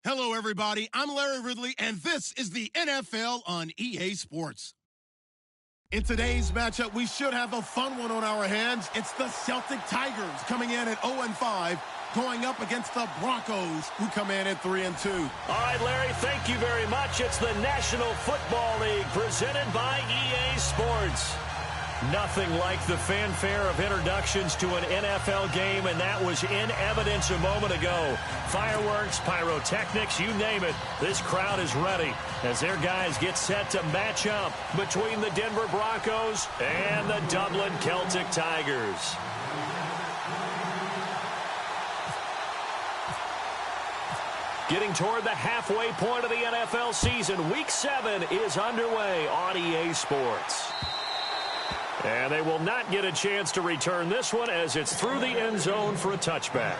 Hello, everybody. I'm Larry Ridley, and this is the NFL on EA Sports. In today's matchup, we should have a fun one on our hands. It's the Celtic Tigers coming in at 0-5, going up against the Broncos, who come in at 3-2. All right, Larry, thank you very much. It's the National Football League presented by EA Sports. Nothing like the fanfare of introductions to an NFL game, and that was in evidence a moment ago. Fireworks, pyrotechnics, you name it. This crowd is ready as their guys get set to match up between the Denver Broncos and the Dublin Celtic Tigers. Getting toward the halfway point of the NFL season, Week 7 is underway on EA Sports. And they will not get a chance to return this one as it's through the end zone for a touchback.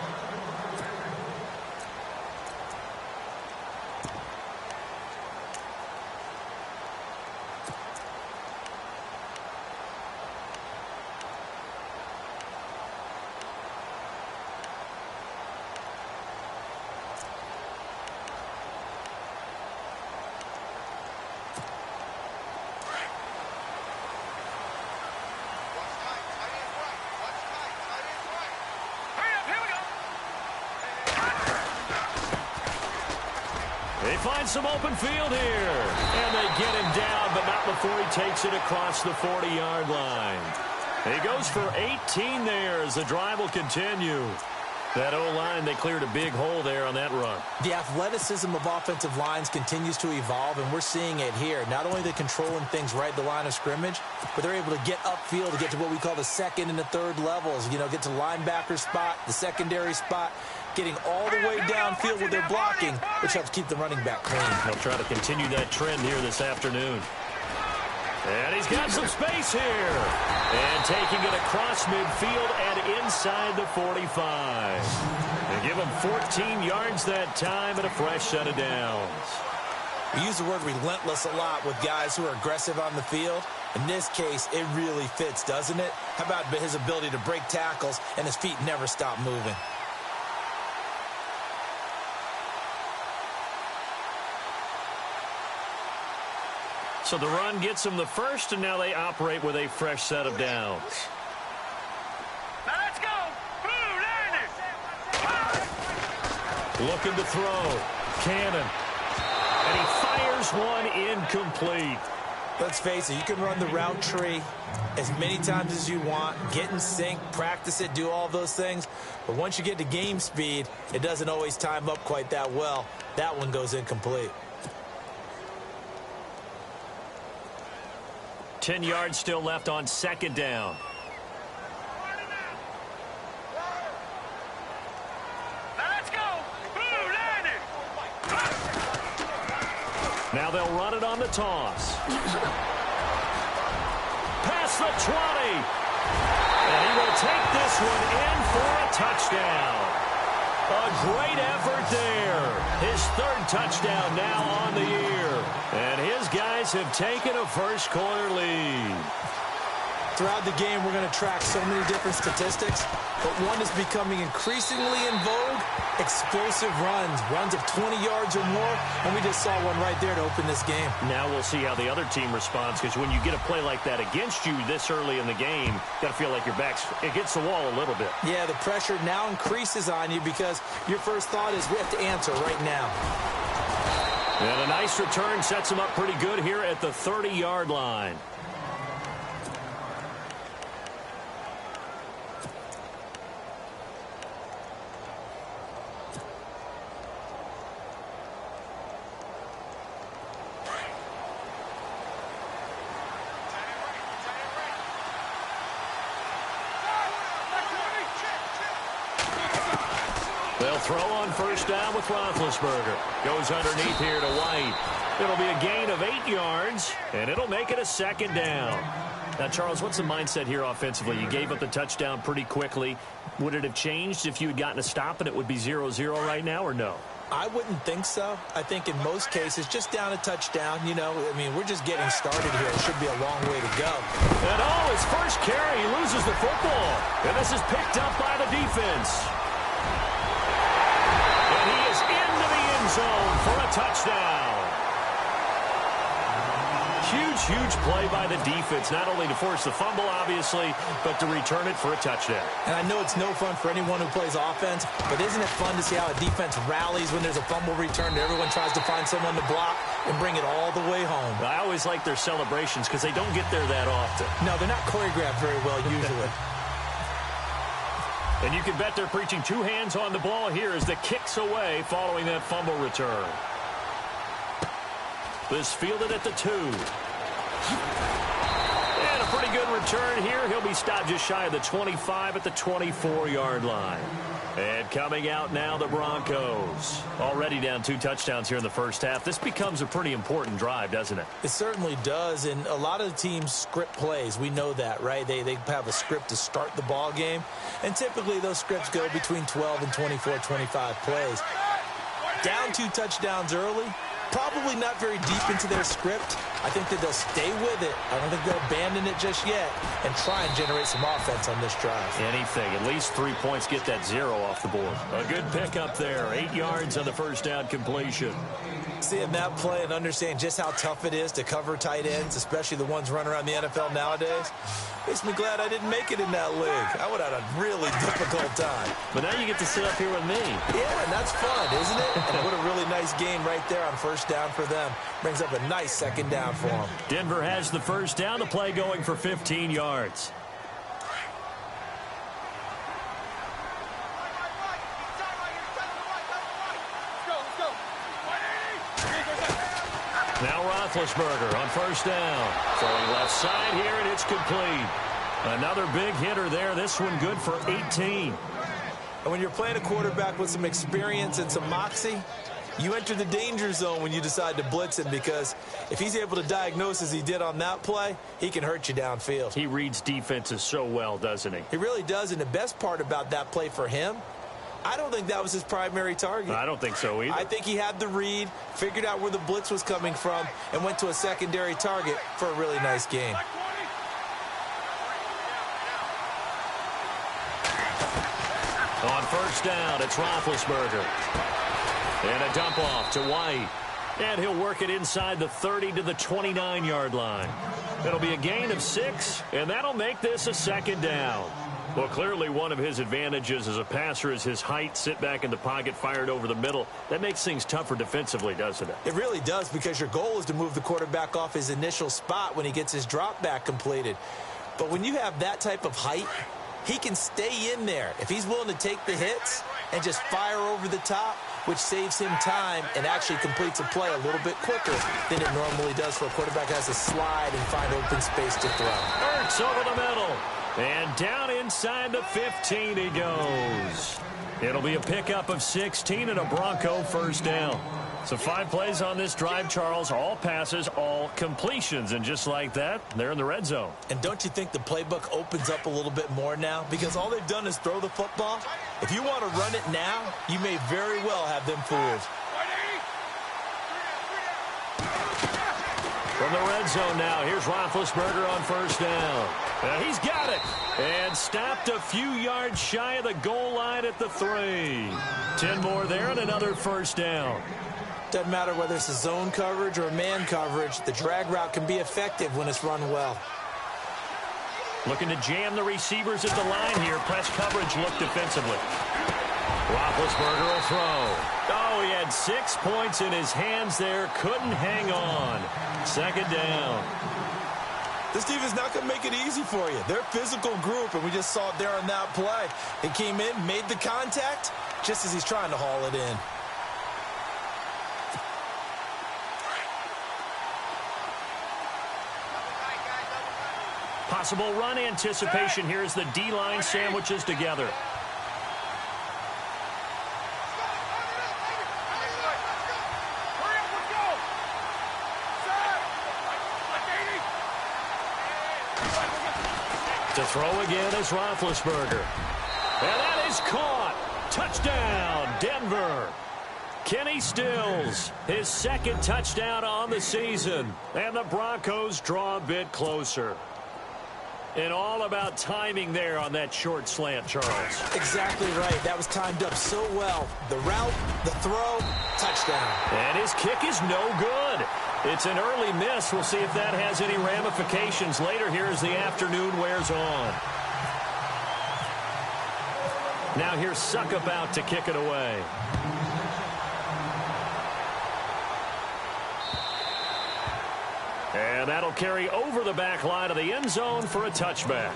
They find some open field here, and they get him down, but not before he takes it across the 40-yard line. He goes for 18 there as the drive will continue. That O-line, they cleared a big hole there on that run. The athleticism of offensive lines continues to evolve, and we're seeing it here. Not only are they controlling things right at the line of scrimmage, but they're able to get upfield to get to what we call the second and the third levels. You know, get to the linebacker spot, the secondary spot, getting all the way downfield with their blocking, which helps keep the running back clean. They'll try to continue that trend here this afternoon. And he's got some space here. And taking it across midfield and inside the 45. They give him 14 yards that time and a fresh set of downs. We use the word relentless a lot with guys who are aggressive on the field. In this case, it really fits, doesn't it? How about his ability to break tackles and his feet never stop moving? So the run gets them the first, and now they operate with a fresh set of downs. Now let's go. Looking to throw. Cannon. And he fires one incomplete. Let's face it, you can run the route tree as many times as you want, get in sync, practice it, do all those things. But once you get to game speed, it doesn't always time up quite that well. That one goes incomplete. 10 yards still left on second down. Now let's go. Now they'll run it on the toss. Past the 20. And he will take this one in for a touchdown. A great effort there. His third touchdown now on the year. And his guys have taken a first-quarter lead. Throughout the game, we're going to track so many different statistics, but one is becoming increasingly in vogue, explosive runs of 20 yards or more, and we just saw one right there to open this game. Now we'll see how the other team responds, because when you get a play like that against you this early in the game, you got to feel like your back's against the wall a little bit. Yeah, the pressure now increases on you because your first thought is we have to answer right now. And a nice return sets him up pretty good here at the 30-yard line. They'll throw on first down with Roethlisberger. Goes underneath here to White. It'll be a gain of 8 yards, and it'll make it a second down. Now, Charles, what's the mindset here offensively? You gave up the touchdown pretty quickly. Would it have changed if you had gotten a stop and it would be 0-0 right now, or no? I wouldn't think so. I think in most cases, just down a touchdown, you know, I mean, we're just getting started here. It should be a long way to go. And his first carry, he loses the football. And this is picked up by the defense. And he is into the end zone for a touchdown. Huge play by the defense, not only to force the fumble, obviously, but to return it for a touchdown. And I know it's no fun for anyone who plays offense, but isn't it fun to see how a defense rallies when there's a fumble return and everyone tries to find someone to block and bring it all the way home? I always like their celebrations because they don't get there that often. No, they're not choreographed very well usually. And you can bet they're preaching two hands on the ball here as the kick's away following that fumble return. This fielded at the 2. And a pretty good return here. He'll be stopped just shy of the 25 at the 24-yard line. And coming out now, the Broncos. Already down 2 touchdowns here in the first half. This becomes a pretty important drive, doesn't it? It certainly does, and a lot of teams script plays. We know that, right? They have a script to start the ball game, and typically those scripts go between 12 and 24, 25 plays. Down 2 touchdowns early, probably not very deep into their script. I think that they'll stay with it. I don't think they'll abandon it just yet and try and generate some offense on this drive. Anything. At least 3 points, get that 0 off the board. A good pickup there. 8 yards on the first down completion. Seeing that play and understand just how tough it is to cover tight ends, especially the ones running around the NFL nowadays, makes me glad I didn't make it in that league. I would have had a really difficult time. But now you get to sit up here with me. Yeah, and that's fun, isn't it? And what a really nice game right there on first down for them. Brings up a nice second down for them. Denver has the first down. The play going for 15 yards. Now Roethlisberger on first down. Throwing left side here, and it's complete. Another big hitter there. This one good for 18. And when you're playing a quarterback with some experience and some moxie, you enter the danger zone when you decide to blitz him, because if he's able to diagnose as he did on that play, he can hurt you downfield. He reads defenses so well, doesn't he? He really does, and the best part about that play for him, I don't think that was his primary target. I don't think so either. I think he had the read, figured out where the blitz was coming from, and went to a secondary target for a really nice game. On first down, it's Roethlisberger. And a dump off to White. And he'll work it inside the 30 to the 29-yard line. It'll be a gain of 6, and that'll make this a second down. Well, clearly one of his advantages as a passer is his height, sit back in the pocket, fired over the middle. That makes things tougher defensively, doesn't it? It really does, because your goal is to move the quarterback off his initial spot when he gets his drop back completed. But when you have that type of height, he can stay in there if he's willing to take the hits and just fire over the top, which saves him time and actually completes a play a little bit quicker than it normally does for a quarterback who has to slide and find open space to throw. Ertz over the middle. And down inside the 15 he goes. It'll be a pickup of 16 and a Bronco first down. So 5 plays on this drive, Charles. All passes, all completions. And just like that, they're in the red zone. And don't you think the playbook opens up a little bit more now? Because all they've done is throw the football. If you want to run it now, you may very well have them fooled. From the red zone now, here's Roethlisberger on first down. He's got it. And stopped a few yards shy of the goal line at the 3. 10 more there and another first down. Doesn't matter whether it's a zone coverage or a man coverage, the drag route can be effective when it's run well. Looking to jam the receivers at the line here. Press coverage look defensively. Roethlisberger will throw. Oh, he had 6 points in his hands there. Couldn't hang on. Second down. This team is not going to make it easy for you. They're a physical group, and we just saw it there on that play. He came in, made the contact, just as he's trying to haul it in. Possible run anticipation here as the D-line sandwiches together. To throw again is Roethlisberger. And that is caught. Touchdown, Denver. Kenny Stills, his second touchdown on the season. And the Broncos draw a bit closer. And all about timing there on that short slant, Charles. Exactly right. That was timed up so well. The route, the throw, touchdown. And his kick is no good. It's an early miss. We'll see if that has any ramifications later here as the afternoon wears on. Now here's Suckup out to kick it away. And that'll carry over the back line of the end zone for a touchback.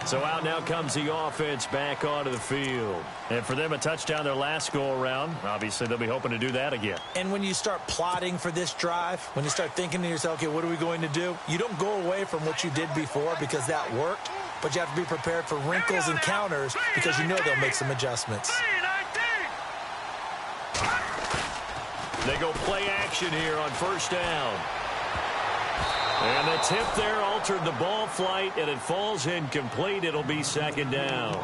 So out now comes the offense back onto the field. And for them, a touchdown their last go-around. Obviously, they'll be hoping to do that again. And when you start plotting for this drive, when you start thinking to yourself, okay, what are we going to do? You don't go away from what you did before because that worked, but you have to be prepared for wrinkles and counters because you know they'll make some adjustments. They go play action here on first down. And the tip there altered the ball flight, and it falls incomplete. It'll be second down.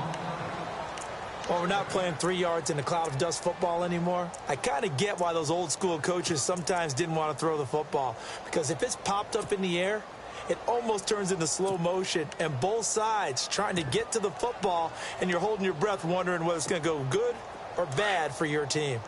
Well, we're not playing 3 yards in a cloud of dust football anymore. I kind of get why those old school coaches sometimes didn't want to throw the football. Because if it's popped up in the air, it almost turns into slow motion. And both sides trying to get to the football, and you're holding your breath wondering whether it's going to go good or bad for your team.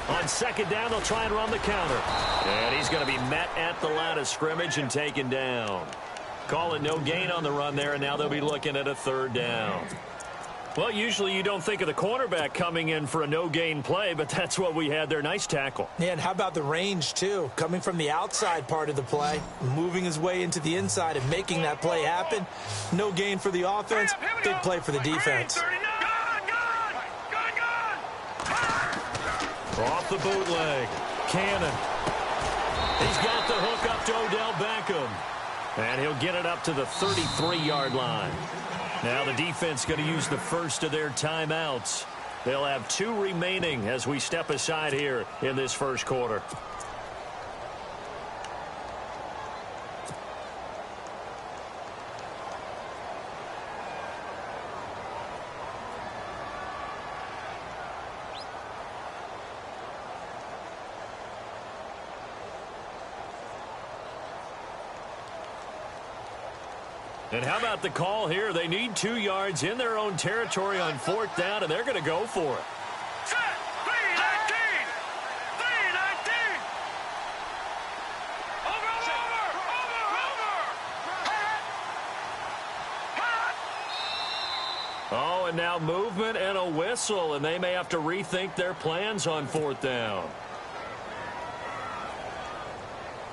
On second down, they'll try and run the counter. And he's going to be met at the line of scrimmage and taken down. Call it no gain on the run there, and now they'll be looking at a third down. Well, usually you don't think of the cornerback coming in for a no-gain play, but that's what we had there. Nice tackle. Yeah, and how about the range, too? Coming from the outside part of the play, moving his way into the inside and making that play happen. No gain for the offense, big play for the defense. Off the bootleg. Cannon. He's got the hook up to Odell Beckham. And he'll get it up to the 33-yard line. Now the defense going to use the first of their timeouts. They'll have 2 remaining as we step aside here in this first quarter. And how about the call here? They need 2 yards in their own territory on fourth down, and they're going to go for it. Set. 3-19. 3-19. Over. Oh, and now movement and a whistle, and they may have to rethink their plans on fourth down.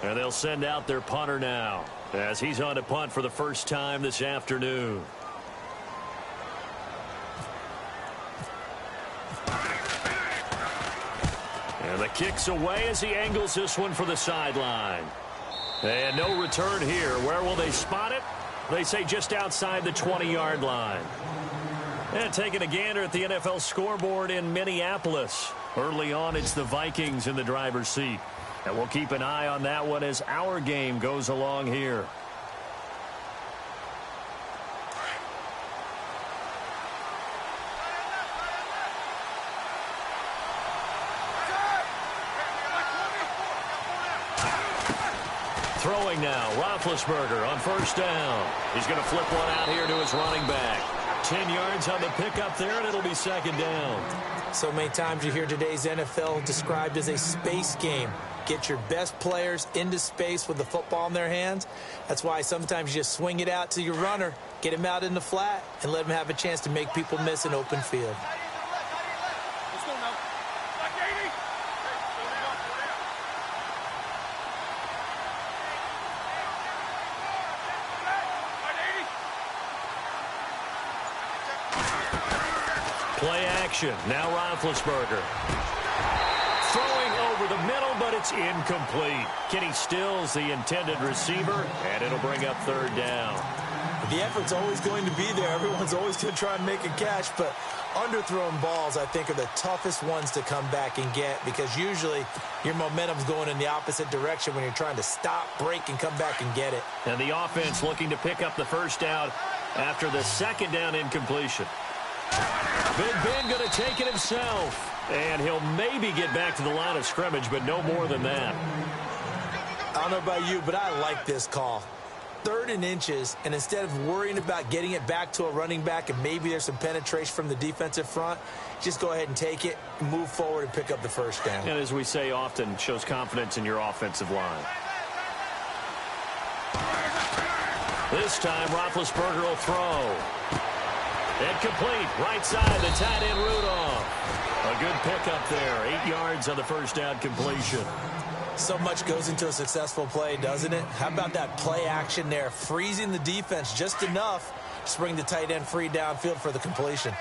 And they'll send out their punter now, as he's on to punt for the first time this afternoon. And the kick's away as he angles this one for the sideline. And no return here. Where will they spot it? They say just outside the 20-yard line. And taking a gander at the NFL scoreboard in Minneapolis. Early on, it's the Vikings in the driver's seat. And we'll keep an eye on that one as our game goes along here. Throwing now, Roethlisberger on first down. He's going to flip one out here to his running back. 10 yards on the pickup there, and it'll be second down. So many times you hear today's NFL described as a space game. Get your best players into space with the football in their hands. That's why sometimes you just swing it out to your runner, get him out in the flat, and let him have a chance to make people miss an open field. Play action. Now Roethlisberger. Throwing over the middle, but it's incomplete. Kenny Stills, the intended receiver, and it'll bring up third down. The effort's always going to be there. Everyone's always going to try and make a catch, but underthrown balls, I think, are the toughest ones to come back and get because usually your momentum's going in the opposite direction when you're trying to stop, break, and come back and get it. And the offense looking to pick up the first down after the second down incompletion. Big Ben going to take it himself. And he'll maybe get back to the line of scrimmage, but no more than that. I don't know about you, but I like this call. 3rd and inches, and instead of worrying about getting it back to a running back and maybe there's some penetration from the defensive front, just go ahead and take it, move forward, and pick up the first down. And as we say often, shows confidence in your offensive line. This time, Roethlisberger will throw. Incomplete, right side, the tight end Rudolph. A good pickup there, 8 yards on the first down completion. So much goes into a successful play, doesn't it? How about that play action there, freezing the defense just enough to bring the tight end free downfield for the completion.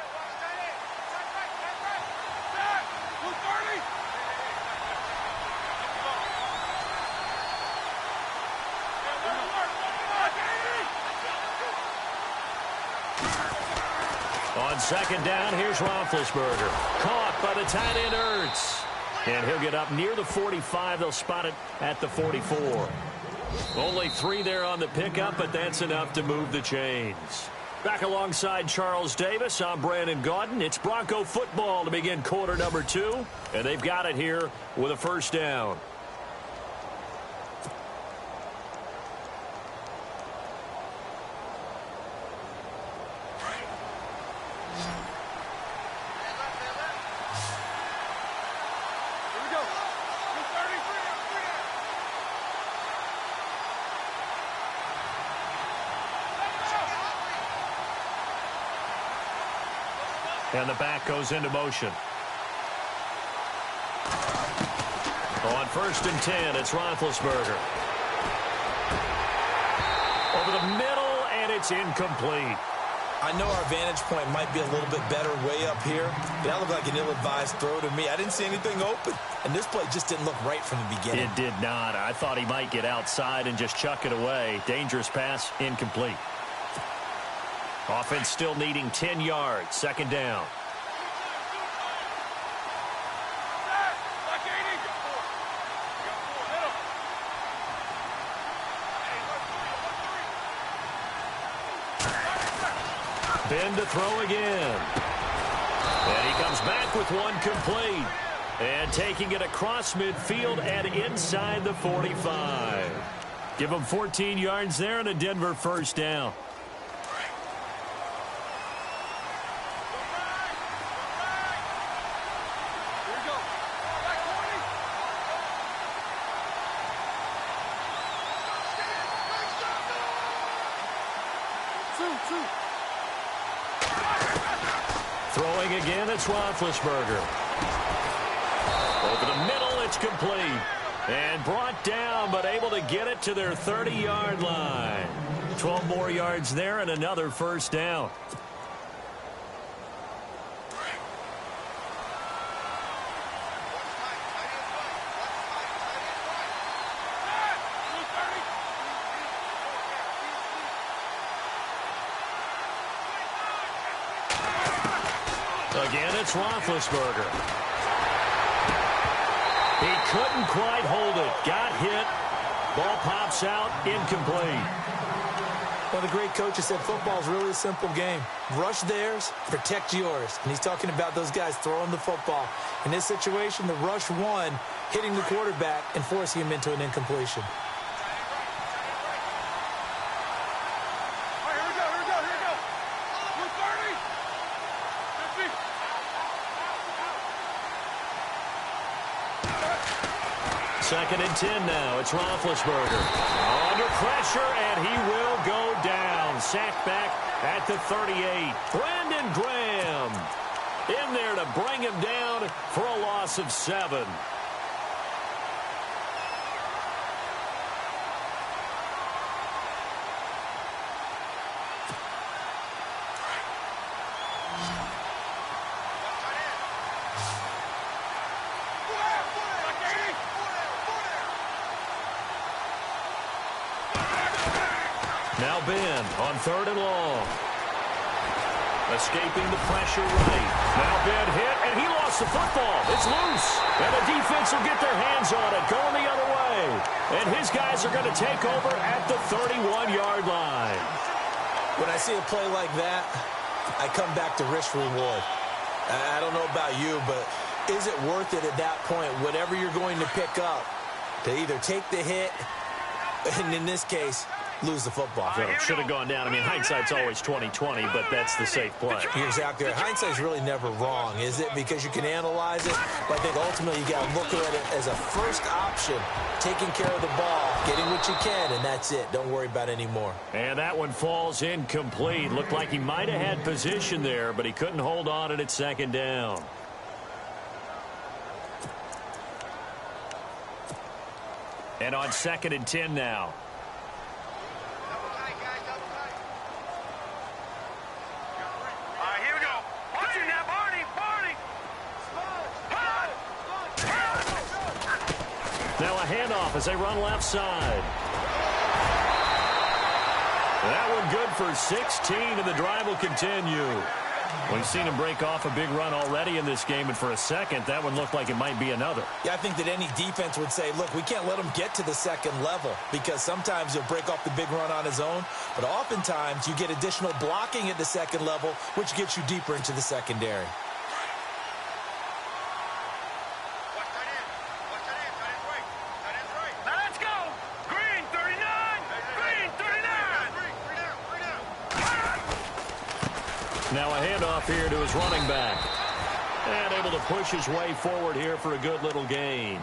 On second down, here's Roethlisberger. Caught by the tight end Ertz. And he'll get up near the 45. They'll spot it at the 44. Only 3 there on the pickup, but that's enough to move the chains. Back alongside Charles Davis, I'm Brandon Gaudin. It's Bronco football to begin quarter number 2. And they've got it here with a first down. And the back goes into motion. On 1st and 10, it's Roethlisberger. Over the middle, and it's incomplete. I know our vantage point might be a little bit better way up here, but that looked like an ill-advised throw to me. I didn't see anything open, and this play just didn't look right from the beginning. It did not. I thought he might get outside and just chuck it away. Dangerous pass, incomplete. Offense still needing 10 yards. 2nd down. Ben to throw again. And he comes back with one complete. And taking it across midfield and inside the 45. Give him 14 yards there and a Denver first down. Throwing again, it's Roethlisberger. Over the middle, it's complete. And brought down, but able to get it to their 30-yard line. 12 more yards there and another first down. Again, it's Roethlisberger. He couldn't quite hold it. Got hit. Ball pops out. Incomplete. Well, the great coach has said football's really a simple game. Rush theirs, protect yours. And he's talking about those guys throwing the football. In this situation, the rush one, hitting the quarterback and forcing him into an incompletion. Second and 10 now. It's Roethlisberger. Under pressure, and he will go down. Sacked back at the 38. Brandon Graham in there to bring him down for a loss of 7. Now Ben on 3rd and long. Escaping the pressure right. Now Ben hit, and he lost the football. It's loose. And the defense will get their hands on it, going the other way. And his guys are going to take over at the 31-yard line. When I see a play like that, I come back to risk reward. I don't know about you, but Is it worth it at that point, whatever you're going to pick up, to either take the hit, and in this case, lose the football? So it should have gone down. I mean, hindsight's always 20/20, but that's the safe play. You're exactly right. Hindsight's really never wrong, is it? Because you can analyze it, but I think ultimately you got to look at it as a first option, taking care of the ball, getting what you can, and that's it. Don't worry about any more. And that one falls incomplete. Looked like he might have had position there, but he couldn't hold on at second down. And on 2nd and 10 now. Now a handoff as they run left side. That one good for 16, and the drive will continue. We've seen him break off a big run already in this game, and for a second, that one looked like it might be another. Yeah, I think that any defense would say, look, we can't let him get to the second level, because sometimes he'll break off the big run on his own, but oftentimes you get additional blocking at the second level, which gets you deeper into the secondary. Now a handoff here to his running back. And able to push his way forward here for a good little gain.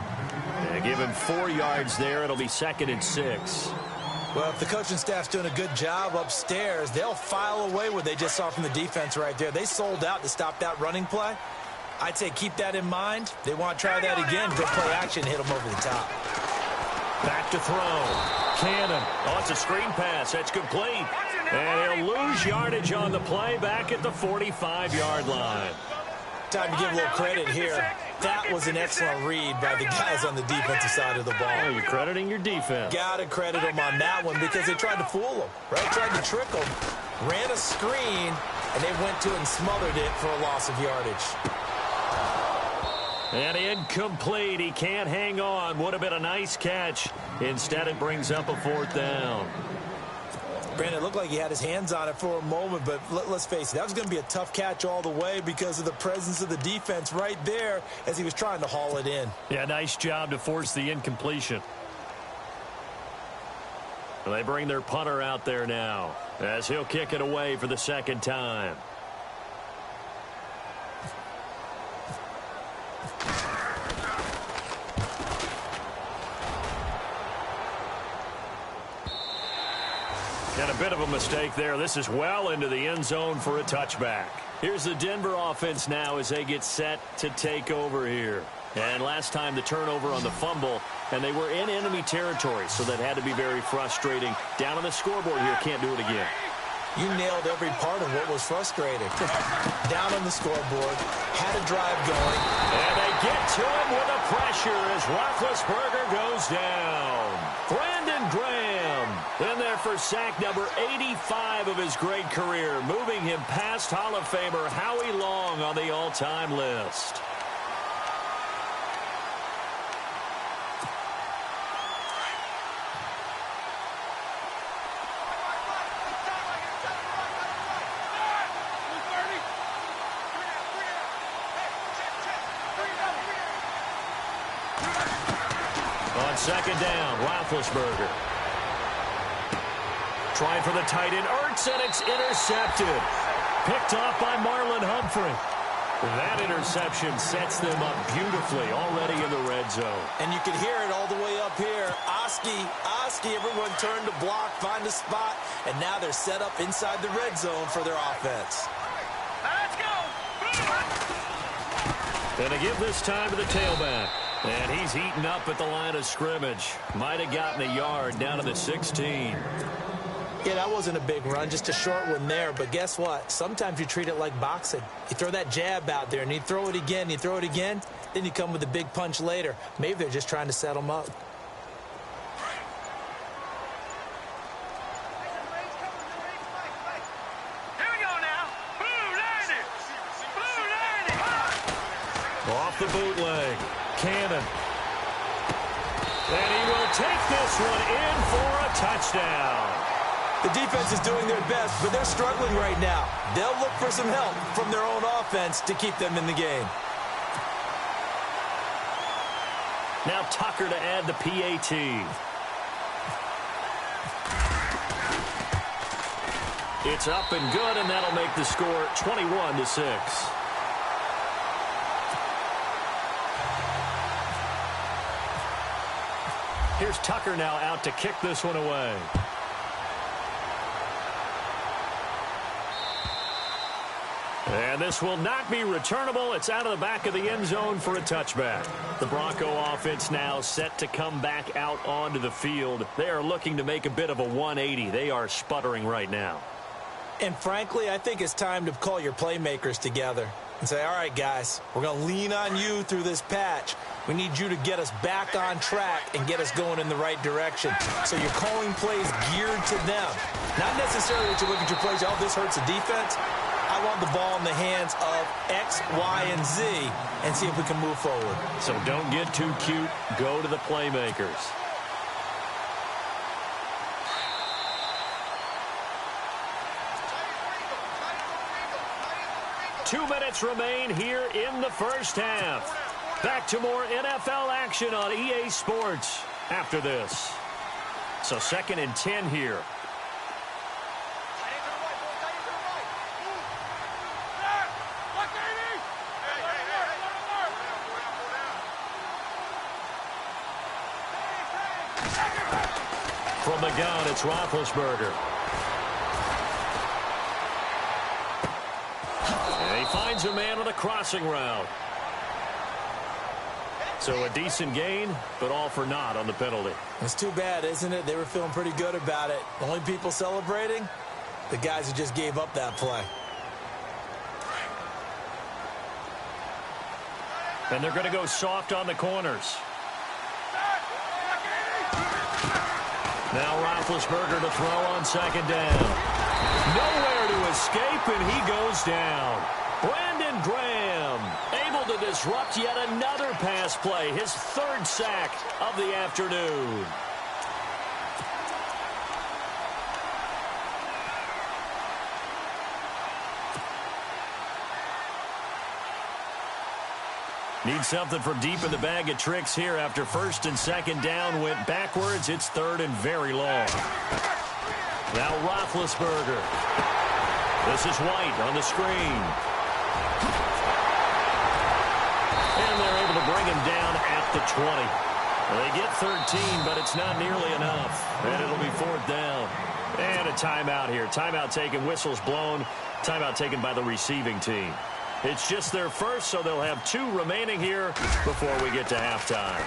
And give him 4 yards there. It'll be 2nd and 6. Well, if the coaching staff's doing a good job upstairs, they'll file away what they just saw from the defense right there. They sold out to stop that running play. I'd say keep that in mind. They want to try that again. Go play action, hit them over the top. Back to throw. Cannon. Oh, it's a screen pass. That's complete. And he'll lose yardage on the play back at the 45-yard line. Time to give a little credit here. That was an excellent read by the guys on the defensive side of the ball. Oh, you're crediting your defense. Got to credit them on that one because they tried to fool them, right? Tried to trick them. Ran a screen, and they went to it and smothered it for a loss of yardage. And incomplete. He can't hang on. Would have been a nice catch. Instead, it brings up a 4th down. Brandon, it looked like he had his hands on it for a moment, but let's face it, that was going to be a tough catch all the way because of the presence of the defense right there as he was trying to haul it in. Yeah, nice job to force the incompletion. Well, they bring their punter out there now as he'll kick it away for the 2nd time. And a bit of a mistake there. This is well into the end zone for a touchback. Here's the Denver offense now as they get set to take over here. And last time the turnover on the fumble, and they were in enemy territory, so that had to be very frustrating. Down on the scoreboard here, can't do it again. You nailed every part of what was frustrating. Down on the scoreboard, had a drive going. And they get to him with a pressure as Roethlisberger goes down. Brandon Graham in there for sack number 85 of his great career, moving him past Hall of Famer Howie Long on the all-time list. On 2nd down, Roethlisberger. Trying for the tight end, Ertz, and it's intercepted. Picked off by Marlon Humphrey. That interception sets them up beautifully already in the red zone. And you can hear it all the way up here. Oski, everyone turned to block, find a spot, and now they're set up inside the red zone for their offense. Let's go! And they give this time to the tailback. And he's eaten up at the line of scrimmage. Might have gotten a yard down to the 16. Yeah, that wasn't a big run, just a short one there. But guess what? Sometimes you treat it like boxing. You throw that jab out there, and you throw it again, then you come with a big punch later. Maybe they're just trying to set them up. Here we go now. Blue 90. Blue 90. Off the bootleg. Cannon. And he will take this one in for a touchdown. The defense is doing their best, but they're struggling right now. They'll look for some help from their own offense to keep them in the game. Now Tucker to add the PAT. It's up and good, and that'll make the score 21-6. Here's Tucker now out to kick this one away. And this will not be returnable. It's out of the back of the end zone for a touchback. The Bronco offense now set to come back out onto the field. They are looking to make a bit of a 180. They are sputtering right now. And frankly, I think it's time to call your playmakers together and say, all right, guys, we're going to lean on you through this patch. We need you to get us back on track and get us going in the right direction. So you're calling plays geared to them. Not necessarily that you look at your plays, oh, this hurts the defense. I want the ball in the hands of X, Y, and Z and see if we can move forward. So don't get too cute. Go to the playmakers. Two minutes remain here in the first half. Back to more NFL action on EA Sports after this. So 2nd and 10 here. From the gun, it's Roethlisberger. And he finds a man on a crossing route. So a decent gain, but all for naught on the penalty. It's too bad, isn't it? They were feeling pretty good about it. The only people celebrating, the guys who just gave up that play. And they're going to go soft on the corners. Now Roethlisberger to throw on 2nd down. Nowhere to escape, and he goes down. Brandon Graham able to disrupt yet another pass play, his 3rd sack of the afternoon. Need something from deep in the bag of tricks here after 1st and 2nd down went backwards. It's 3rd and very long. Now Roethlisberger. This is White on the screen. And they're able to bring him down at the 20. They get 13, but it's not nearly enough. And it'll be 4th down. And a timeout here. Timeout taken, whistles blown. Timeout taken by the receiving team. It's just their first, so they'll have 2 remaining here before we get to halftime.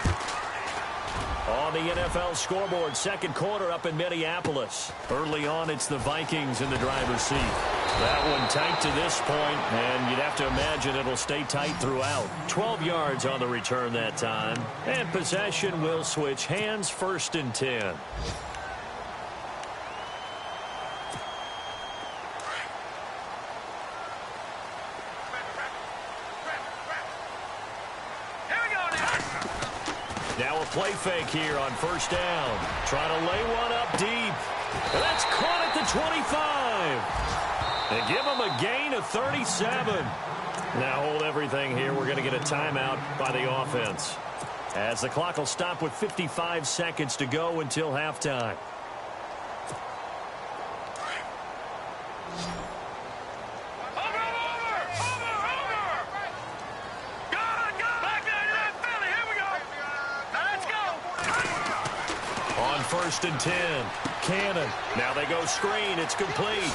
On the NFL scoreboard, 2nd quarter up in Minneapolis. Early on, it's the Vikings in the driver's seat. That one tight to this point, and you'd have to imagine it'll stay tight throughout. 12 yards on the return that time. And possession will switch hands, 1st and 10. Now a play fake here on 1st down. Trying to lay one up deep. And that's caught at the 25. They give him a gain of 37. Now hold everything here. We're going to get a timeout by the offense, as the clock will stop with 55 seconds to go until halftime. On 1st and 10, Cannon. Now they go screen. It's complete.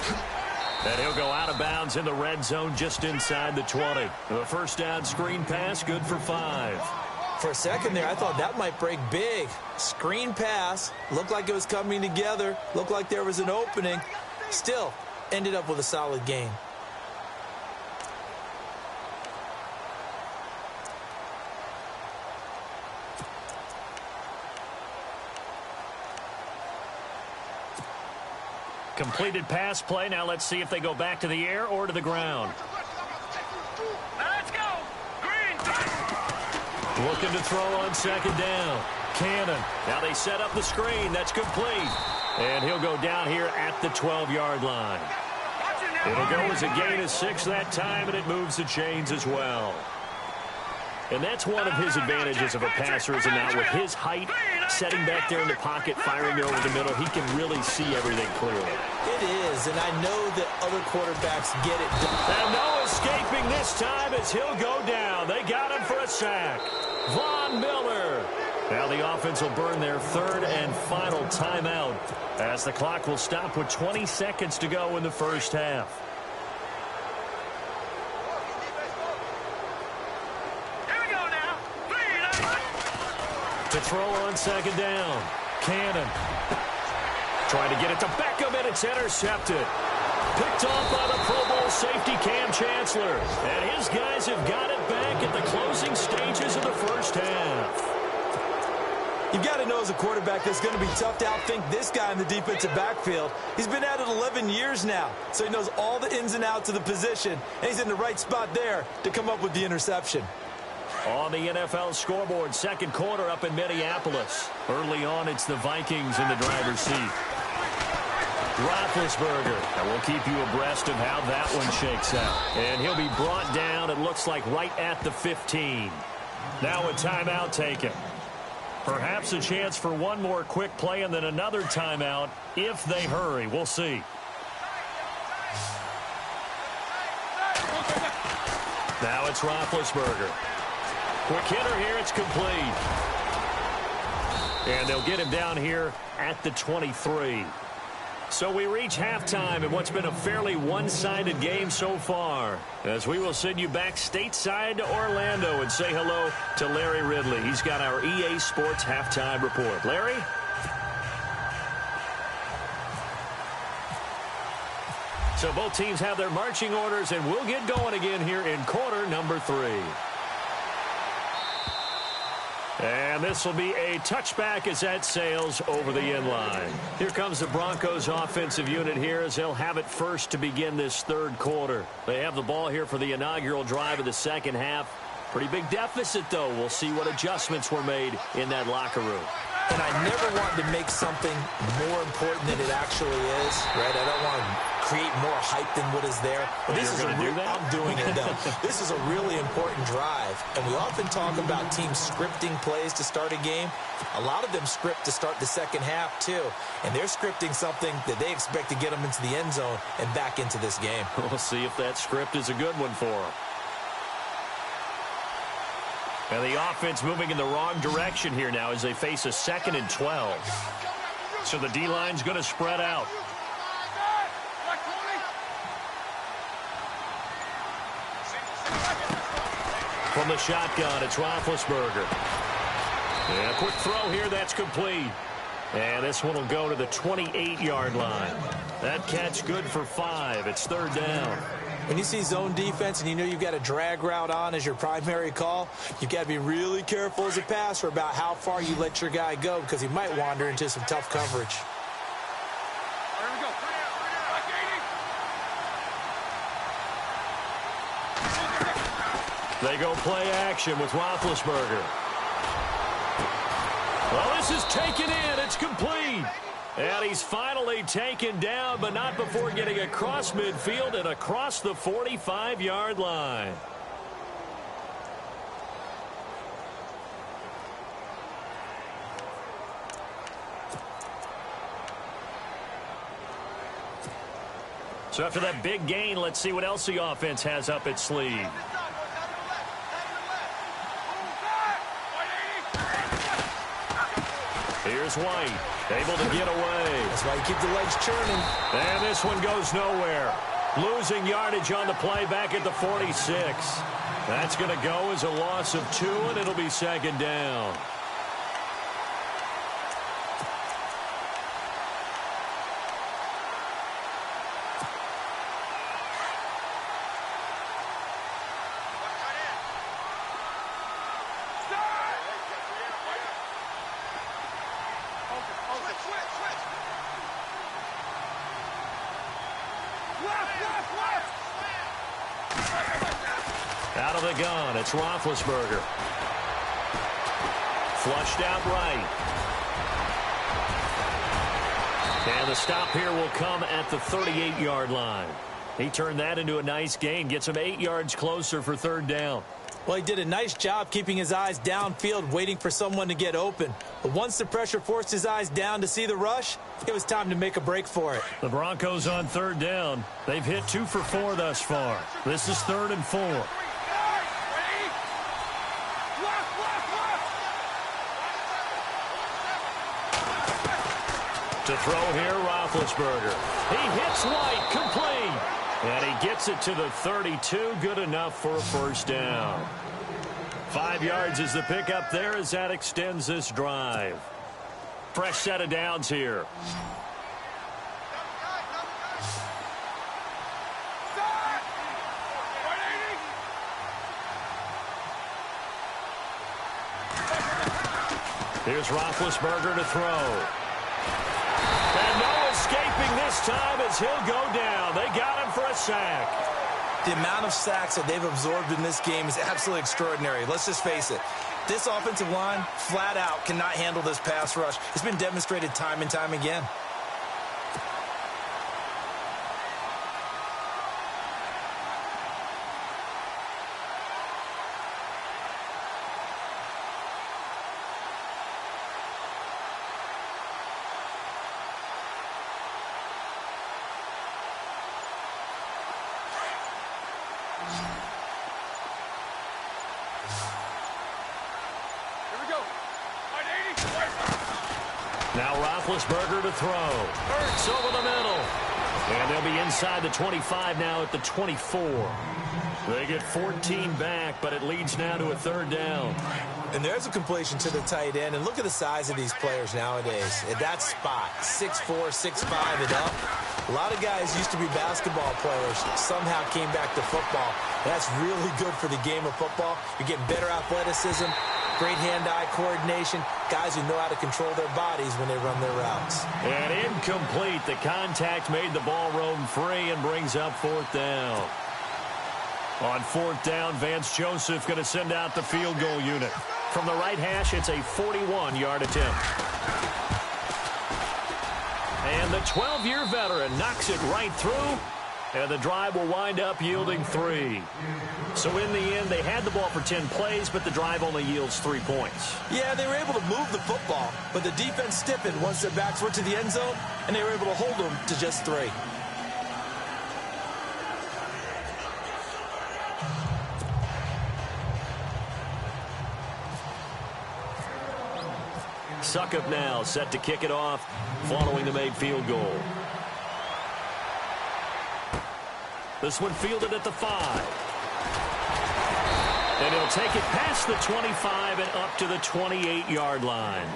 And he'll go out of bounds in the red zone just inside the 20. The 1st down screen pass, good for 5. For a second there, I thought that might break big. Screen pass. Looked like it was coming together. Looked like there was an opening. Still, ended up with a solid gain. Completed pass play. Now let's see if they go back to the air or to the ground. Let's go. Green. Looking to throw on 2nd down. Cannon. Now they set up the screen. That's complete. And he'll go down here at the 12-yard line. It'll go as a gain of 6 that time, and it moves the chains as well. And that's one of his advantages of a passer, is not with his height, setting back there in the pocket, firing it over the middle. He can really see everything clearly. It is, and I know that other quarterbacks get it done. And no escaping this time as he'll go down. They got him for a sack. Von Miller. Now the offense will burn their third and final timeout as the clock will stop with 20 seconds to go in the first half. To throw on second down. Cannon. Trying to get it to Beckham, and it's intercepted. Picked off by the Pro Bowl safety Cam Chancellor. And his guys have got it back at the closing stages of the first half. You've got to know as a quarterback that it's going to be tough to outthink this guy in the defensive backfield. He's been at it 11 years now, so he knows all the ins and outs of the position, and he's in the right spot there to come up with the interception. On the NFL scoreboard, second quarter up in Minneapolis. Early on, it's the Vikings in the driver's seat. Roethlisberger, and we'll keep you abreast of how that one shakes out. And he'll be brought down, it looks like, right at the 15. Now a timeout taken. Perhaps a chance for one more quick play and then another timeout if they hurry. We'll see. Now it's Roethlisberger. Quick hitter here, it's complete. And they'll get him down here at the 23. So we reach halftime in what's been a fairly one-sided game so far, as we will send you back stateside to Orlando and say hello to Larry Ridley. He's got our EA Sports halftime report. Larry? So both teams have their marching orders, and we'll get going again here in quarter number 3. And this will be a touchback as that sails over the end line. Here comes the Broncos offensive unit here as they'll have it first to begin this third quarter. They have the ball here for the inaugural drive of the second half. Pretty big deficit, though. We'll see what adjustments were made in that locker room. And I never wanted to make something more important than it actually is, right? I don't want to create more hype than what is there. But this is do that? I'm doing it, though. This is a really important drive. And we often talk about teams scripting plays to start a game. A lot of them script to start the second half, too. And they're scripting something that they expect to get them into the end zone and back into this game. We'll see if that script is a good one for them. And the offense moving in the wrong direction here now as they face a 2nd and 12. So the D-line's going to spread out. From the shotgun, it's Roethlisberger. Yeah, quick throw here, that's complete. And this one will go to the 28-yard line. That catch good for 5. It's third down. When you see zone defense and you know you've got a drag route on as your primary call, you've got to be really careful as a passer about how far you let your guy go because he might wander into some tough coverage. They go play action with Roethlisberger. Well, this is taken in. It's complete. And he's finally taken down, but not before getting across midfield and across the 45-yard line. So after that big gain, let's see what else the offense has up its sleeve. Here's White, able to get away. That's why you keep the legs churning. And this one goes nowhere. Losing yardage on the play back at the 46. That's going to go as a loss of 2, and it'll be second down. Out of the gun, it's Roethlisberger. Flushed out right. And the stop here will come at the 38-yard line. He turned that into a nice gain, gets him 8 yards closer for third down. Well, he did a nice job keeping his eyes downfield, waiting for someone to get open. But once the pressure forced his eyes down to see the rush, it was time to make a break for it. The Broncos on third down. They've hit 2 for 4 thus far. This is 3rd and 4. To throw here, Roethlisberger. He hits White, complete. And he gets it to the 32, good enough for a first down. 5 yards is the pickup there as that extends this drive. Fresh set of downs here. Here's Roethlisberger to throw. And no escaping this time as he'll go down. They got him for a sack. The amount of sacks that they've absorbed in this game is absolutely extraordinary. Let's just face it. This offensive line, flat out, cannot handle this pass rush. It's been demonstrated time and time again. Now Roethlisberger to throw. Ertz over the middle. And they'll be inside the 25 now at the 24. They get 14 back, but it leads now to a 3rd down. And there's a completion to the tight end. And look at the size of these players nowadays. At that spot, 6'4", 6'5", and up. A lot of guys used to be basketball players, somehow came back to football. That's really good for the game of football. You're getting better athleticism, great hand-eye coordination, guys who know how to control their bodies when they run their routes. And incomplete. The contact made the ball roam free and brings up 4th down. On 4th down, Vance Joseph going to send out the field goal unit. From the right hash, it's a 41-yard attempt. And the 12-year veteran knocks it right through, and the drive will wind up yielding 3. So in the end, they had the ball for 10 plays, but the drive only yields 3 points. Yeah, they were able to move the football, but the defense stiffened once their backs went to the end zone, and they were able to hold them to just 3. Suckup now set to kick it off following the made field goal. This one fielded at the 5. And he'll take it past the 25 and up to the 28-yard line.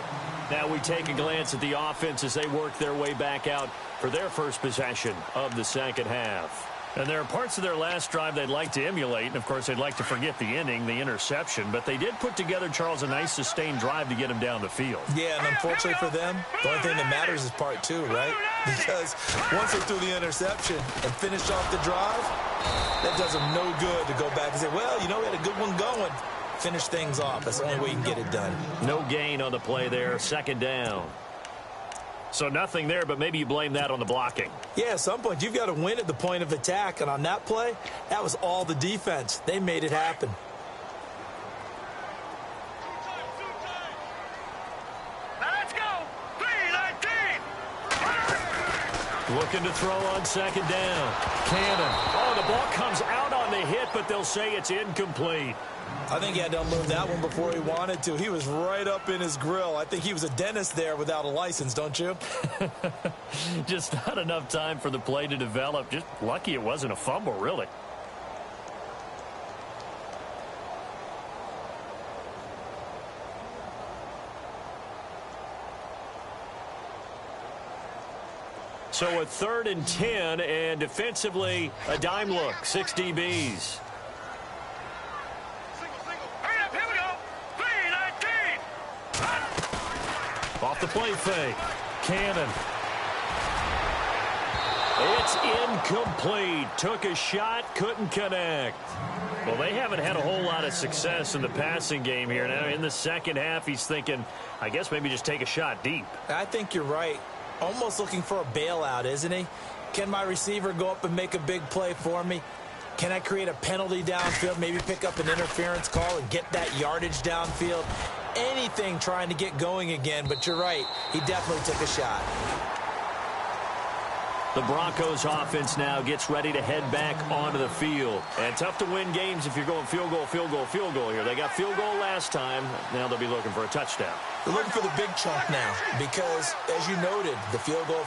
Now we take a glance at the offense as they work their way back out for their first possession of the second half. And there are parts of their last drive they'd like to emulate, and of course they'd like to forget the inning, the interception, but they did put together, Charles, a nice sustained drive to get him down the field. Yeah, and unfortunately for them, the only thing that matters is part 2, right? Because once they threw the interception and finished off the drive, that does them no good to go back and say, well, you know, we had a good one going. Finish things off. That's the only way you can get it done. No gain on the play there, 2nd down. So nothing there, but maybe you blame that on the blocking. Yeah, at some point, you've got to win at the point of attack. And on that play, that was all the defense. They made it happen. Let's go. 3-19. Looking to throw on 2nd down. Cannon. Oh, the ball comes out on the hit, but they'll say it's incomplete. I think he had to unload that one before he wanted to. He was right up in his grill. I think he was a dentist there without a license, don't you? Just not enough time for the play to develop. Just lucky it wasn't a fumble, really. So a 3rd and 10, and defensively, a dime look, 6 DBs. Off the play fake. Cannon. It's incomplete. Took a shot, couldn't connect. Well, they haven't had a whole lot of success in the passing game here. Now, in the second half, he's thinking, I guess maybe just take a shot deep. I think you're right. Almost looking for a bailout, isn't he? Can my receiver go up and make a big play for me? Can I create a penalty downfield, maybe pick up an interference call and get that yardage downfield? Anything trying to get going again, but you're right. He definitely took a shot. The Broncos offense now gets ready to head back onto the field. And tough to win games if you're going field goal, field goal, field goal here. They got field goal last time. Now they'll be looking for a touchdown. They're looking for the big chunk now because, as you noted, the field goal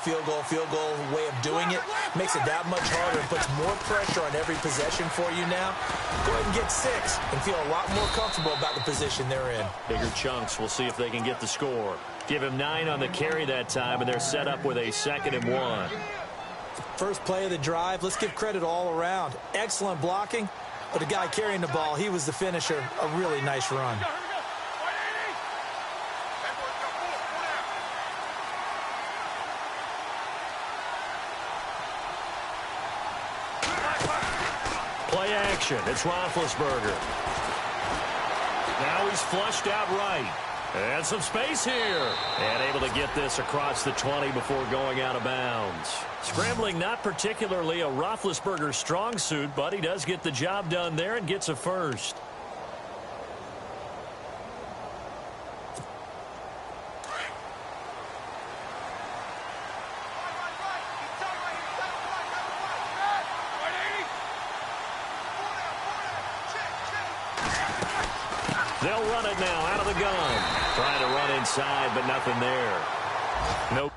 way of doing it makes it that much harder and puts more pressure on every possession for you now. Go ahead and get 6 and feel a lot more comfortable about the position they're in. Bigger chunks. We'll see if they can get the score. Give him 9 on the carry that time, and they're set up with a 2nd and 1. First play of the drive, let's give credit all around. Excellent blocking, but the guy carrying the ball, he was the finisher. A really nice run. Play action. It's Roethlisberger. Now he's flushed out right. And some space here. And able to get this across the 20 before going out of bounds. Scrambling not particularly a Roethlisberger strong suit, but he does get the job done there and gets a first. They'll run it now out of the gun. Trying to run inside, but nothing there. Nope.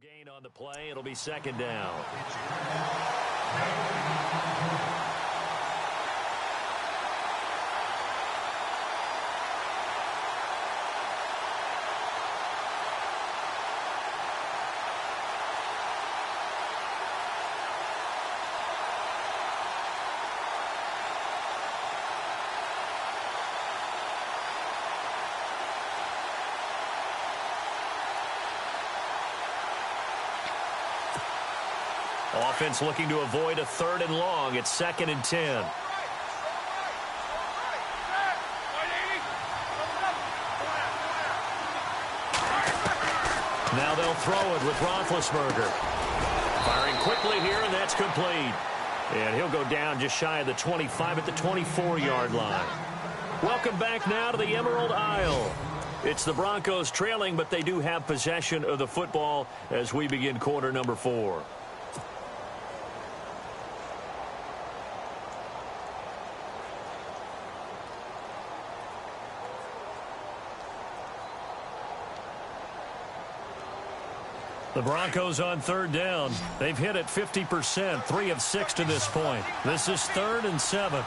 Gain on the play. It'll be 2nd down. Offense looking to avoid a 3rd and long. It's 2nd and 10. Now they'll throw it with Roethlisberger. Firing quickly here, and that's complete. And he'll go down just shy of the 25 at the 24-yard line. Welcome back now to the Emerald Isle. It's the Broncos trailing, but they do have possession of the football as we begin quarter number 4. The Broncos on 3rd down. They've hit it 50%, 3 of 6 to this point. This is 3rd and 7.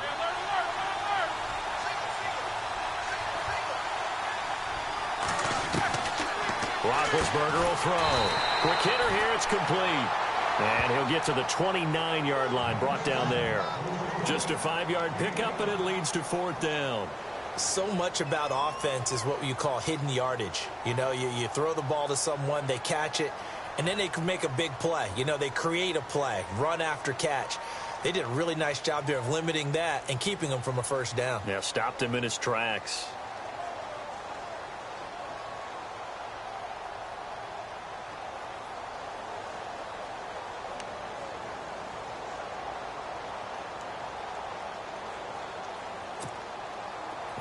Roethlisberger will throw. Quick hitter here, it's complete. And he'll get to the 29-yard line, brought down there. Just a 5-yard pickup, and it leads to 4th down. So much about offense is what you call hidden yardage. You know, you throw the ball to someone, they catch it, and then they can make a big play. You know, they create a play, run after catch. They did a really nice job there of limiting that and keeping him from a 1st down. Yeah, stopped him in his tracks.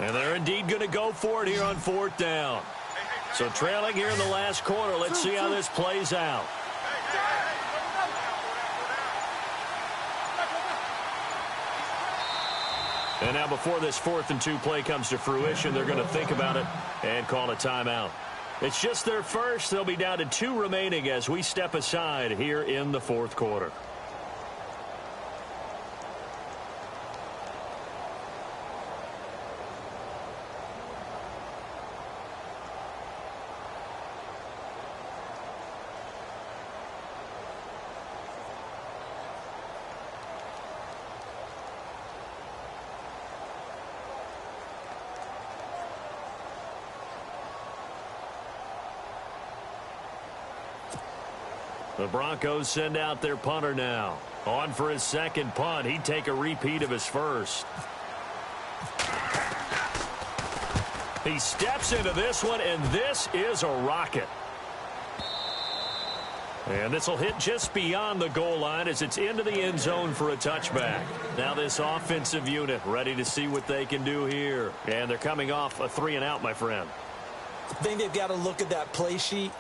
And they're indeed going to go for it here on 4th down. So trailing here in the last quarter. Let's see how this plays out. And now before this 4th and 2 play comes to fruition, they're going to think about it and call a timeout. It's just their first. They'll be down to 2 remaining as we step aside here in the 4th quarter. The Broncos send out their punter now. On for his second punt. He'd take a repeat of his first. He steps into this one, and this is a rocket. And this will hit just beyond the goal line as it's into the end zone for a touchback. Now this offensive unit ready to see what they can do here. And they're coming off a 3-and-out, my friend. I think they've got to look at that play sheet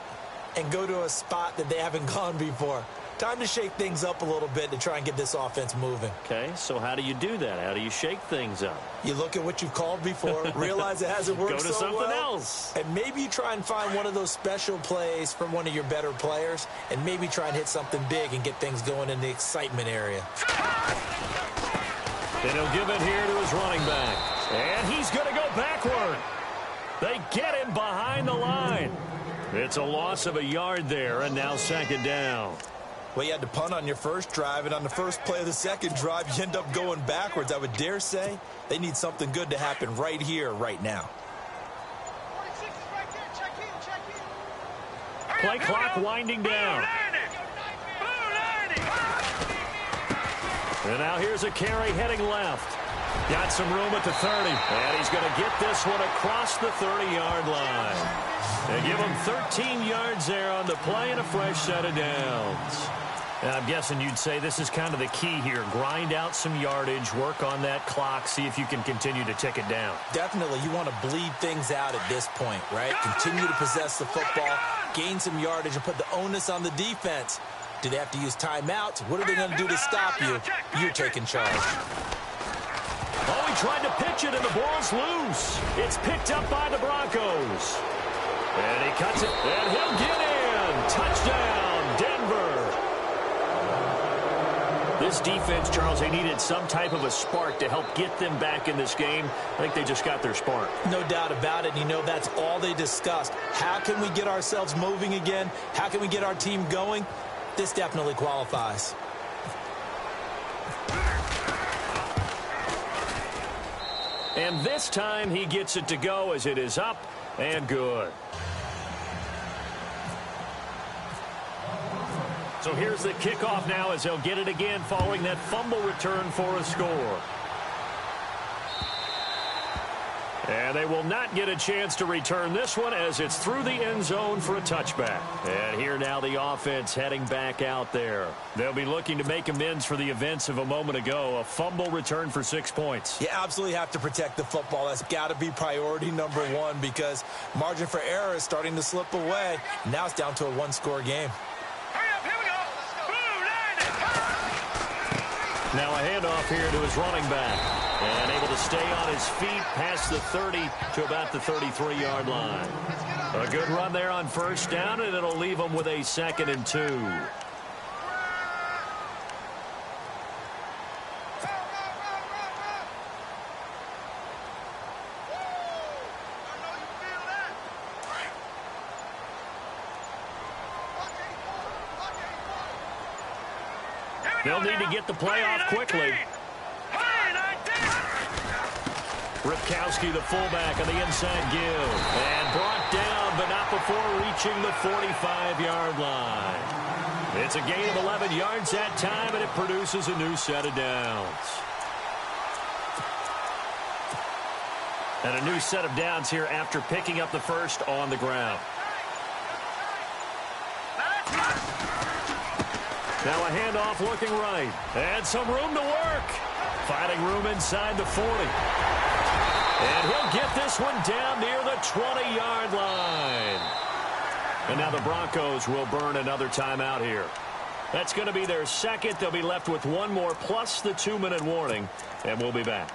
and go to a spot that they haven't gone before. Time to shake things up a little bit to try and get this offense moving. Okay, so how do you do that? How do you shake things up? You look at what you've called before, realize it hasn't worked Go to so something well, else. and maybe you try and find one of those special plays from one of your better players, and maybe try and hit something big and get things going in the excitement area. And he'll give it here to his running back. And he's going to go backward. They get him behind the line. It's a loss of a yard there, and now second down. Well, you had to punt on your first drive, and on the first play of the second drive, you end up going backwards. I would dare say they need something good to happen right here, right now. Play clock winding down. And now here's a carry heading left. Got some room at the 30. And he's going to get this one across the 30-yard line. They give him 13 yards there on the play and a fresh set of downs. And I'm guessing you'd say this is kind of the key here. Grind out some yardage, work on that clock, see if you can continue to tick it down. Definitely, you want to bleed things out at this point, right? Continue to possess the football, gain some yardage, and put the onus on the defense. Do they have to use timeouts? What are they going to do to stop you? You're taking charge. Oh, he tried to pitch it, and the ball's loose. It's picked up by the Broncos. And he cuts it, and he'll get in. Touchdown, Denver. This defense, Charles, they needed some type of a spark to help get them back in this game. I think they just got their spark. No doubt about it. You know, that's all they discussed. How can we get ourselves moving again? How can we get our team going? This definitely qualifies. And this time he gets it to go as it is up and good. So here's the kickoff now as they'll get it again following that fumble return for a score. And they will not get a chance to return this one as it's through the end zone for a touchback. And here now the offense heading back out there. They'll be looking to make amends for the events of a moment ago. A fumble return for 6 points. You absolutely have to protect the football. That's got to be priority number one because margin for error is starting to slip away. Now it's down to a one-score game. Now a handoff here to his running back. And able to stay on his feet past the 30 to about the 33-yard line. A good run there on first down, and it'll leave him with a 2nd and 2. They'll need to get the play off quickly. Ripkowski, the fullback, on the inside give. And brought down, but not before reaching the 45-yard line. It's a gain of 11 yards that time, and it produces a new set of downs. And a new set of downs here after picking up the first on the ground. Now a handoff looking right. And some room to work. Finding room inside the 40. And he'll get this one down near the 20-yard line. And now the Broncos will burn another timeout here. That's going to be their second. They'll be left with one more plus the 2-minute warning. And we'll be back.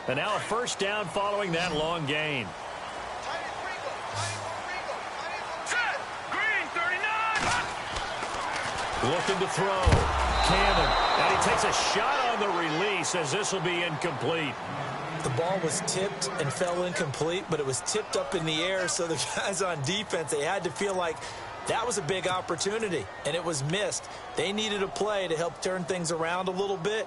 And now a first down following that long gain. Looking to throw. Cannon. And he takes a shot on the release as this will be incomplete. The ball was tipped and fell incomplete, but it was tipped up in the air, so the guys on defense, they had to feel like that was a big opportunity, and it was missed. They needed a play to help turn things around a little bit.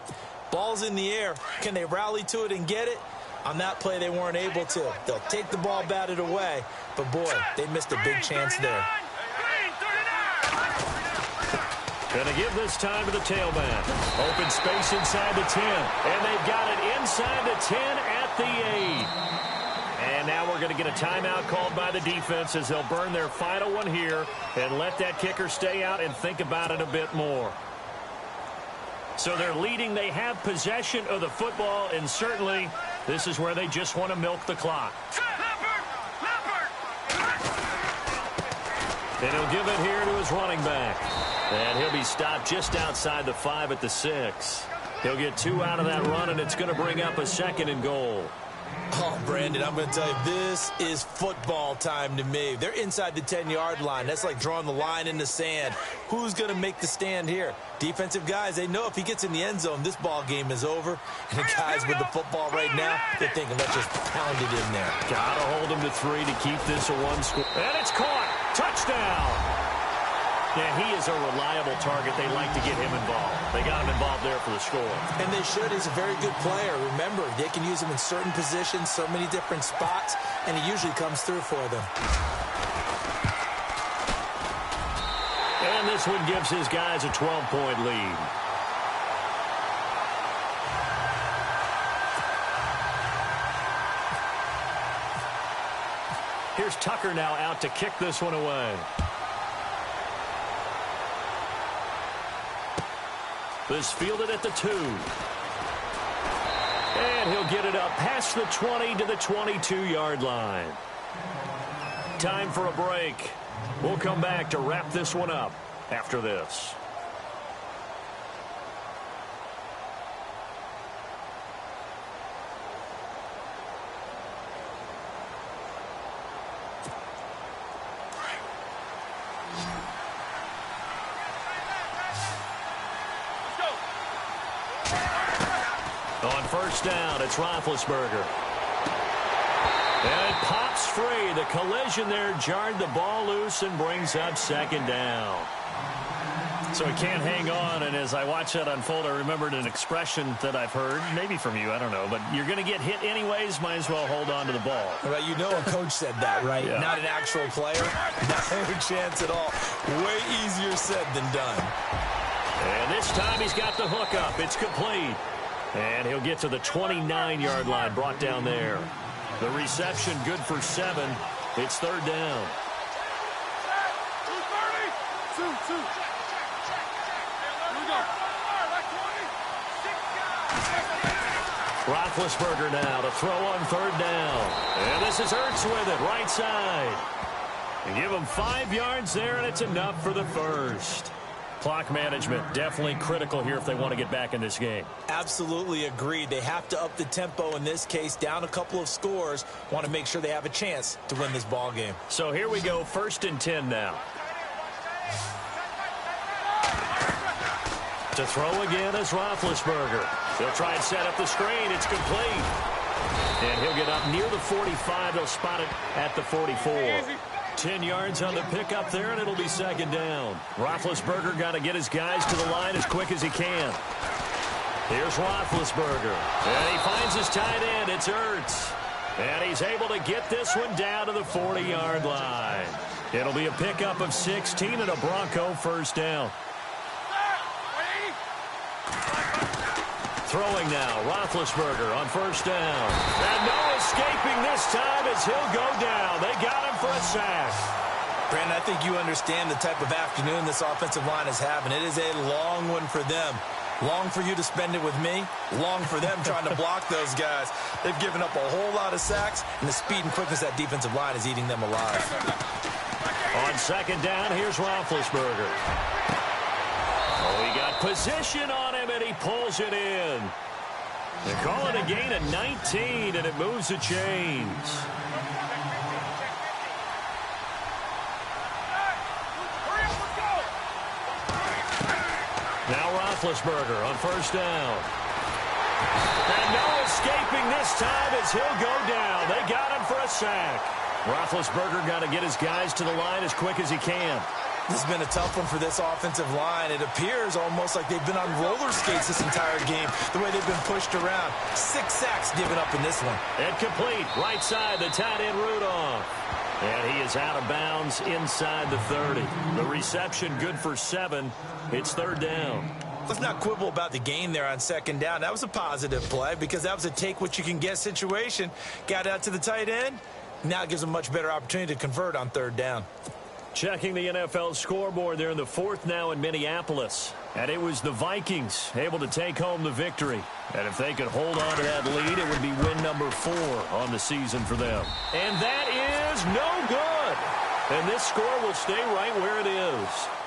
Ball's in the air. Can they rally to it and get it? On that play, they weren't able to. They'll take the ball batted away, but boy, they missed a big chance there. Going to give this time to the tailback. Open space inside the 10. And they've got it inside the 10 at the 8. And now we're going to get a timeout called by the defense as they'll burn their final one here and let that kicker stay out and think about it a bit more. So they're leading. They have possession of the football, and certainly this is where they just want to milk the clock. And he'll give it here to his running back. And he'll be stopped just outside the 5 at the 6. He'll get 2 out of that run, and it's going to bring up a 2nd and goal. Oh, Brandon, I'm going to tell you, this is football time to me. They're inside the 10-yard line. That's like drawing the line in the sand. Who's going to make the stand here? Defensive guys, they know if he gets in the end zone, this ball game is over. And the guys with the football right now, they're thinking, let's just pound it in there. Got to hold him to 3 to keep this a 1 score. And it's caught. Touchdown. Yeah, he is a reliable target. They like to get him involved. They got him involved there for the score. And they should. He's a very good player. Remember, they can use him in certain positions, so many different spots, and he usually comes through for them. And this one gives his guys a 12-point lead. Here's Tucker now out to kick this one away. This fielded at the 2. And he'll get it up past the 20 to the 22-yard line. Time for a break. We'll come back to wrap this one up after this. On first down, it's Roethlisberger. And it pops free. The collision there jarred the ball loose and brings up 2nd down. So he can't hang on, and as I watch that unfold, I remembered an expression that I've heard, maybe from you, I don't know, but you're going to get hit anyways, might as well hold on to the ball. Well, you know a coach said that, right? Yeah. Not an actual player. Not a chance at all. Way easier said than done. And this time he's got the hook up. It's complete. And he'll get to the 29-yard line, brought down there. The reception good for 7. It's 3rd down. Roethlisberger now to throw on 3rd down. And this is Ertz with it, right side. And give him 5 yards there, and it's enough for the first. Clock management definitely critical here if they want to get back in this game. Absolutely agreed. They have to up the tempo in this case, down a couple of scores. Want to make sure they have a chance to win this ball game. So here we go, 1st and 10 now. To throw again is Roethlisberger. He'll try and set up the screen. It's complete. And he'll get up near the 45. They'll spot it at the 44. 10 yards on the pickup there, and it'll be 2nd down. Roethlisberger got to get his guys to the line as quick as he can. Here's Roethlisberger. And he finds his tight end. It's Ertz. And he's able to get this one down to the 40-yard line. It'll be a pickup of 16 and a Bronco 1st down. Throwing now, Roethlisberger on 1st down. And no escaping this time as he'll go down. They got him for a sack. Brandon, I think you understand the type of afternoon this offensive line is having. It is a long one for them. Long for you to spend it with me. Long for them trying to block those guys. They've given up a whole lot of sacks, and the speed and quickness of that defensive line is eating them alive. On 2nd down, here's Roethlisberger. Oh, he got position on him, and he pulls it in. They call it a gain of 19, and it moves the chains. Now Roethlisberger on 1st down. And no escaping this time as he'll go down. They got him for a sack. Roethlisberger got to get his guys to the line as quick as he can. This has been a tough one for this offensive line. It appears almost like they've been on roller skates this entire game, the way they've been pushed around. 6 sacks given up in this one. And complete. Right side, the tight end Rudolph. And he is out of bounds inside the 30. The reception good for 7. It's 3rd down. Let's not quibble about the gain there on 2nd down. That was a positive play because that was a take-what-you-can-get situation. Got out to the tight end. Now it gives them a much better opportunity to convert on 3rd down. Checking the NFL scoreboard there in the 4th now in Minneapolis. And it was the Vikings able to take home the victory. And if they could hold on to that lead, it would be win number 4 on the season for them. And that is no good. And this score will stay right where it is.